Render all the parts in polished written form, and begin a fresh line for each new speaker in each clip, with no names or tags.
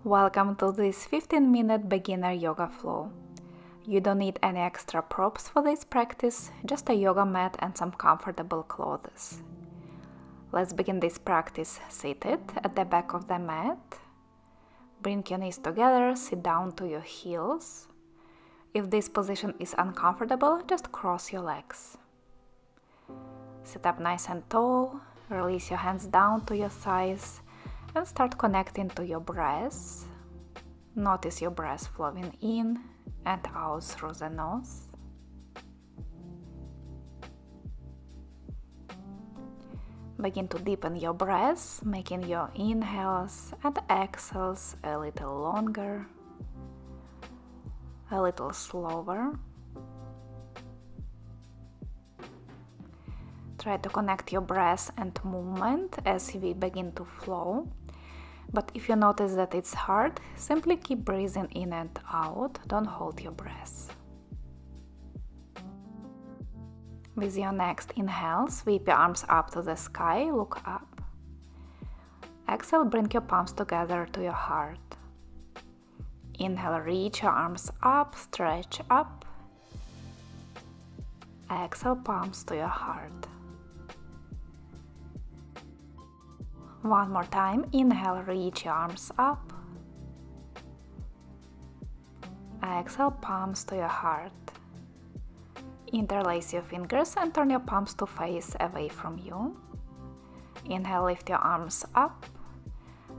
Welcome to this 15-minute beginner yoga flow. You don't need any extra props for this practice, just a yoga mat and some comfortable clothes. Let's begin this practice seated at the back of the mat. Bring your knees together, sit down to your heels. If this position is uncomfortable, just cross your legs. Sit up nice and tall, release your hands down to your thighs and start connecting to your breath. Notice your breath flowing in and out through the nose. Begin to deepen your breath, making your inhales and exhales a little longer, a little slower. Try to connect your breath and movement as we begin to flow. But if you notice that it's hard, simply keep breathing in and out, don't hold your breath. With your next inhale, sweep your arms up to the sky, look up. Exhale, bring your palms together to your heart. Inhale, reach your arms up, stretch up. Exhale, palms to your heart. One more time, inhale, reach your arms up. Exhale, palms to your heart. Interlace your fingers and turn your palms to face away from you. Inhale, lift your arms up.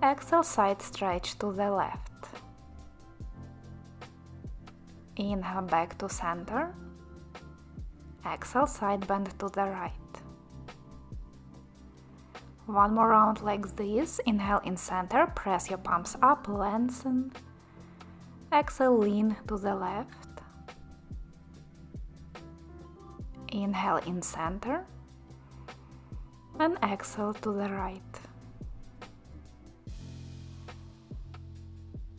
Exhale, side stretch to the left. Inhale, back to center. Exhale, side bend to the right. One more round like this. Inhale in center, press your palms up, lengthen. Exhale, lean to the left. Inhale in center and exhale to the right.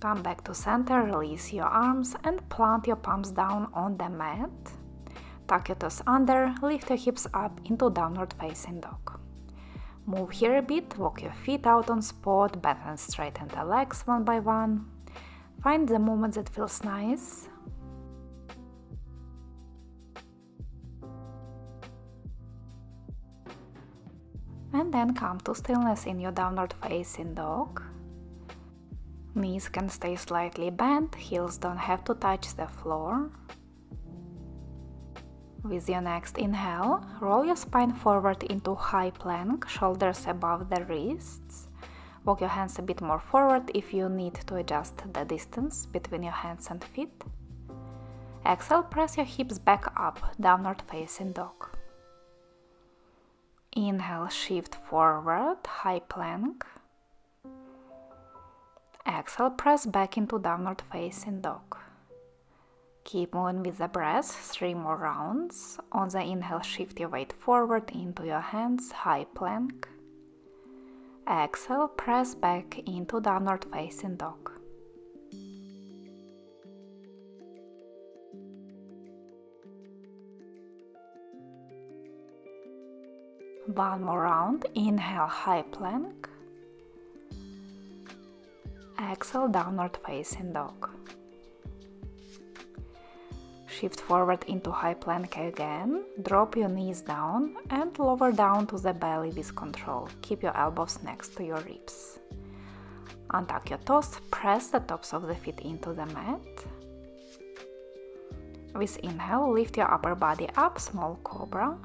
Come back to center, release your arms and plant your palms down on the mat. Tuck your toes under, lift your hips up into downward facing dog. Move here a bit, walk your feet out on spot, bend and straighten the legs one by one. Find the movement that feels nice. And then come to stillness in your downward facing dog. Knees can stay slightly bent, heels don't have to touch the floor. With your next inhale, roll your spine forward into high plank, shoulders above the wrists. Walk your hands a bit more forward if you need to adjust the distance between your hands and feet. Exhale, press your hips back up, downward facing dog. Inhale, shift forward, high plank. Exhale, press back into downward facing dog. Keep moving with the breath, 3 more rounds. On the inhale, shift your weight forward into your hands, high plank. Exhale, press back into downward facing dog. One more round. Inhale, high plank. Exhale, downward facing dog. Shift forward into high plank again, drop your knees down and lower down to the belly with control. Keep your elbows next to your ribs. Untuck your toes, press the tops of the feet into the mat. With inhale, lift your upper body up, small cobra.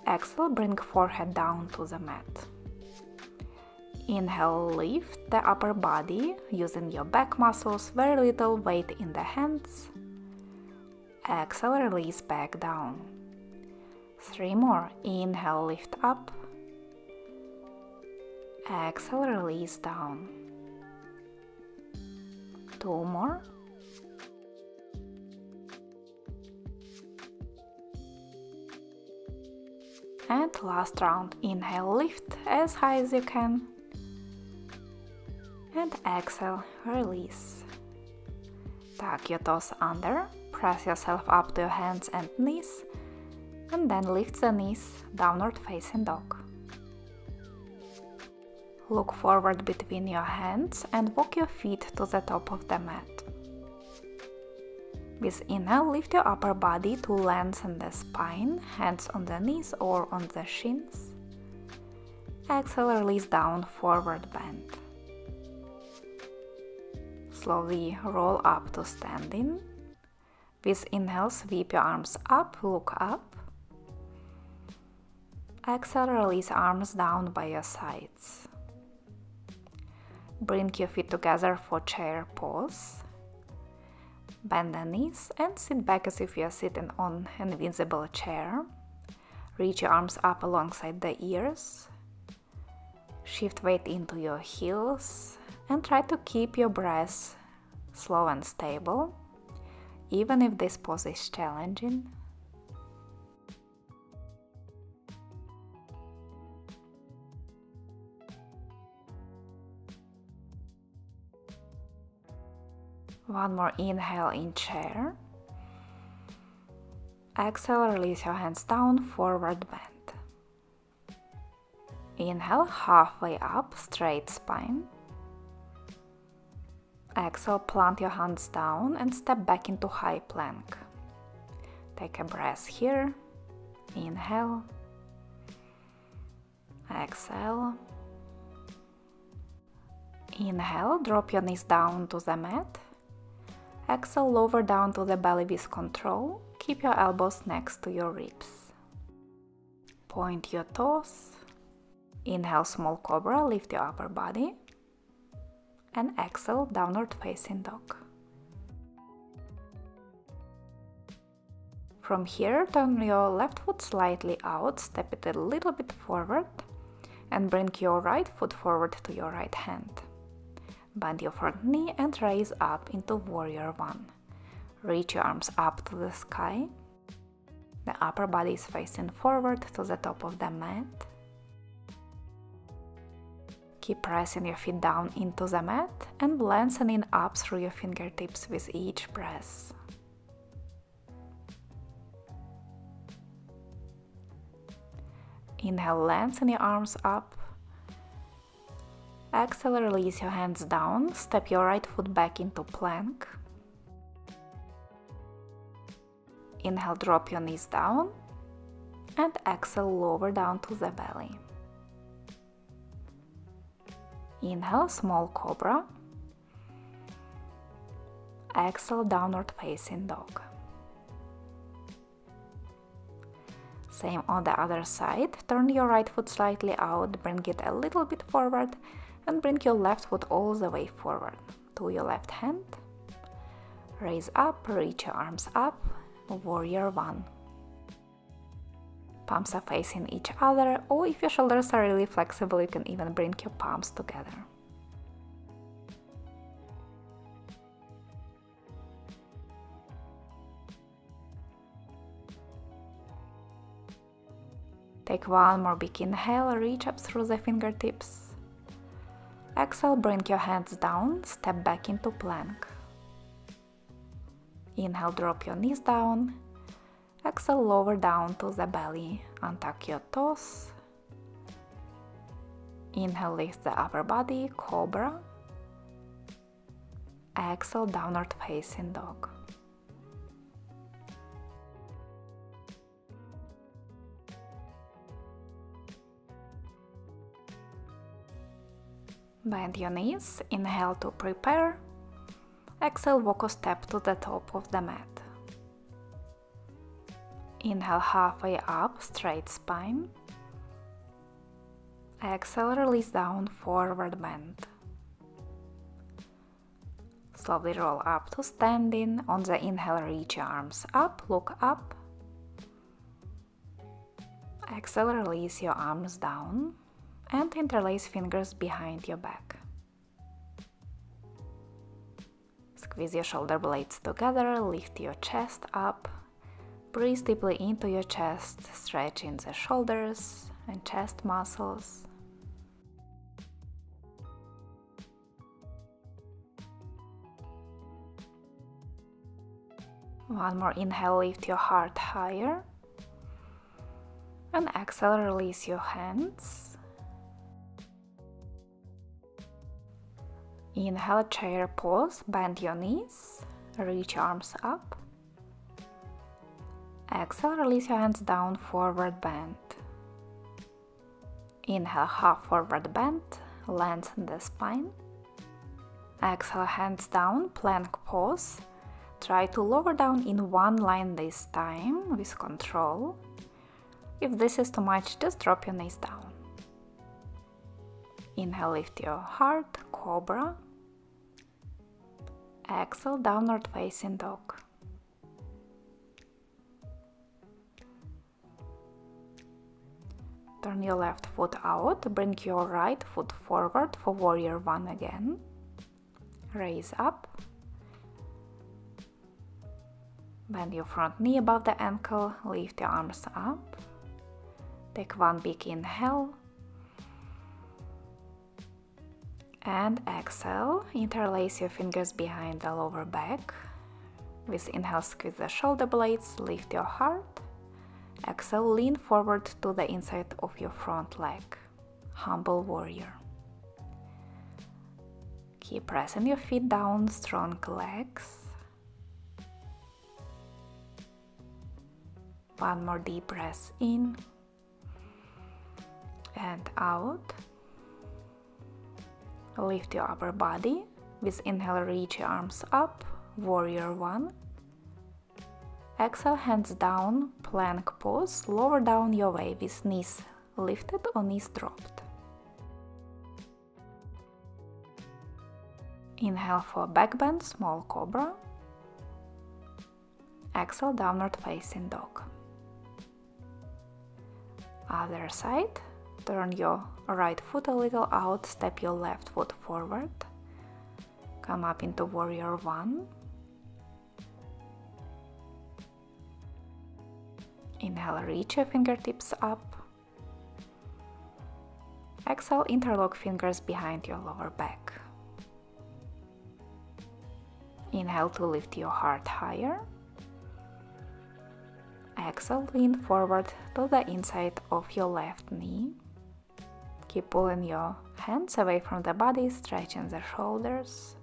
Exhale, bring forehead down to the mat. Inhale, lift the upper body using your back muscles, very little weight in the hands. Exhale, release back down. 3 more. Inhale, lift up. Exhale, release down. 2 more. And last round. Inhale, lift as high as you can. And exhale, release. Tuck your toes under. Press yourself up to your hands and knees, and then lift the knees, downward facing dog. Look forward between your hands and walk your feet to the top of the mat. With inhale, lift your upper body to lengthen the spine, hands on the knees or on the shins. Exhale, release down, forward bend. Slowly roll up to standing. With inhale, sweep your arms up, look up. Exhale, release arms down by your sides. Bring your feet together for chair pose. Bend the knees and sit back as if you are sitting on an invisible chair. Reach your arms up alongside the ears. Shift weight into your heels and try to keep your breath slow and stable, even if this pose is challenging. One more inhale in chair. Exhale, release your hands down, forward bend. Inhale, halfway up, straight spine. Exhale, plant your hands down and step back into high plank. Take a breath here. Inhale. Exhale. Inhale, drop your knees down to the mat. Exhale, lower down to the belly with control. Keep your elbows next to your ribs. Point your toes. Inhale, small cobra, lift your upper body. And exhale, downward facing dog. From here, turn your left foot slightly out, step it a little bit forward, and bring your right foot forward to your right hand. Bend your front knee and raise up into warrior one. Reach your arms up to the sky. The upper body is facing forward to the top of the mat. Keep pressing your feet down into the mat and lengthening up through your fingertips with each breath. Inhale, lengthen your arms up. Exhale, release your hands down, step your right foot back into plank. Inhale, drop your knees down, and exhale, lower down to the belly. Inhale, small cobra. Exhale, downward facing dog. Same on the other side. Turn your right foot slightly out, bring it a little bit forward, and bring your left foot all the way forward to your left hand. Raise up, reach your arms up, warrior one. Palms are facing each other, or if your shoulders are really flexible, you can even bring your palms together. Take one more big inhale, reach up through the fingertips. Exhale, bring your hands down, step back into plank. Inhale, drop your knees down. Exhale, lower down to the belly, untuck your toes. Inhale, lift the upper body, cobra. Exhale, downward facing dog. Bend your knees, inhale to prepare. Exhale, walk a step to the top of the mat. Inhale, halfway up, straight spine. Exhale, release down, forward bend. Slowly roll up to standing. On the inhale, reach your arms up, look up. Exhale, release your arms down and interlace fingers behind your back. Squeeze your shoulder blades together, lift your chest up. Breathe deeply into your chest, stretching the shoulders and chest muscles. One more inhale, lift your heart higher. And exhale, release your hands. Inhale, chair pose, bend your knees, reach your arms up. Exhale, release your hands down, forward bend. Inhale, half forward bend, lengthen the spine. Exhale, hands down, plank pose. Try to lower down in one line this time with control. If this is too much, just drop your knees down. Inhale, lift your heart, cobra. Exhale, downward facing dog. Turn your left foot out, bring your right foot forward for warrior one again. Raise up. Bend your front knee above the ankle, lift your arms up. Take one big inhale. And exhale, interlace your fingers behind the lower back. With inhale, squeeze the shoulder blades, lift your heart. Exhale, lean forward to the inside of your front leg. Humble warrior. Keep pressing your feet down, strong legs. One more deep breath in and out. Lift your upper body. With inhale, reach your arms up, warrior one. Exhale, hands down, plank pose, lower down your way with knees lifted or knees dropped. Inhale for back bend, small cobra. Exhale, downward facing dog. Other side, turn your right foot a little out, step your left foot forward. Come up into warrior one. Inhale, reach your fingertips up. Exhale, interlock fingers behind your lower back. Inhale to lift your heart higher. Exhale, lean forward to the inside of your left knee. Keep pulling your hands away from the body, stretching the shoulders.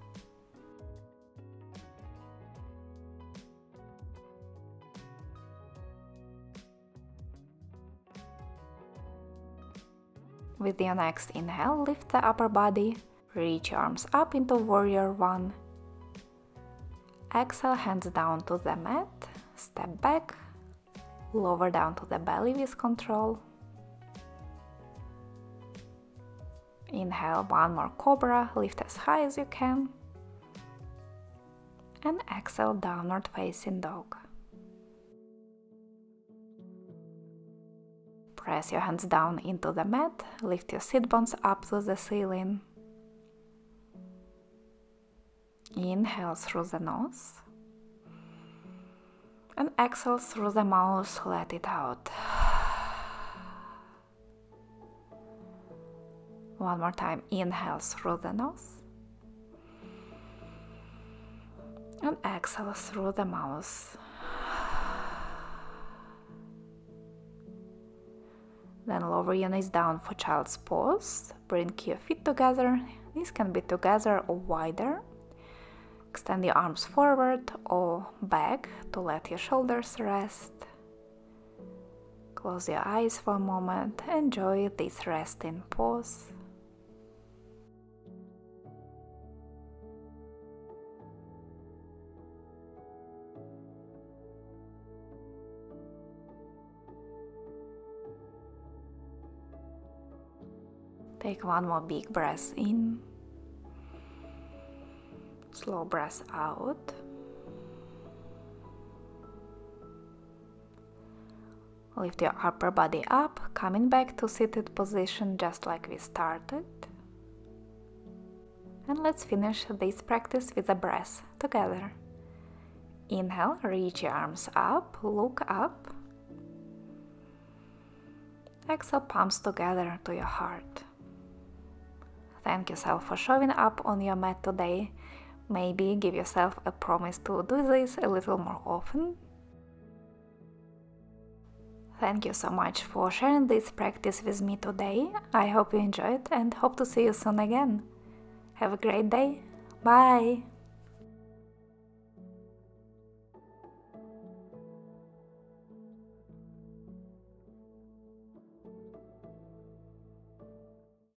With your next inhale, lift the upper body, reach your arms up into warrior one. Exhale, hands down to the mat, step back, lower down to the belly with control. Inhale, one more cobra, lift as high as you can. And exhale, downward facing dog. Press your hands down into the mat, lift your sit bones up to the ceiling. Inhale through the nose. And exhale through the mouth, let it out. One more time, inhale through the nose. And exhale through the mouth. Then lower your knees down for child's pose. Bring your feet together. These can be together or wider. Extend your arms forward or back to let your shoulders rest. Close your eyes for a moment. Enjoy this resting pose. Take one more big breath in. Slow breath out. Lift your upper body up, coming back to seated position just like we started. And let's finish this practice with a breath together. Inhale, reach your arms up, look up. Exhale, palms together to your heart. Thank yourself for showing up on your mat today. Maybe give yourself a promise to do this a little more often. Thank you so much for sharing this practice with me today. I hope you enjoyed and hope to see you soon again. Have a great day. Bye!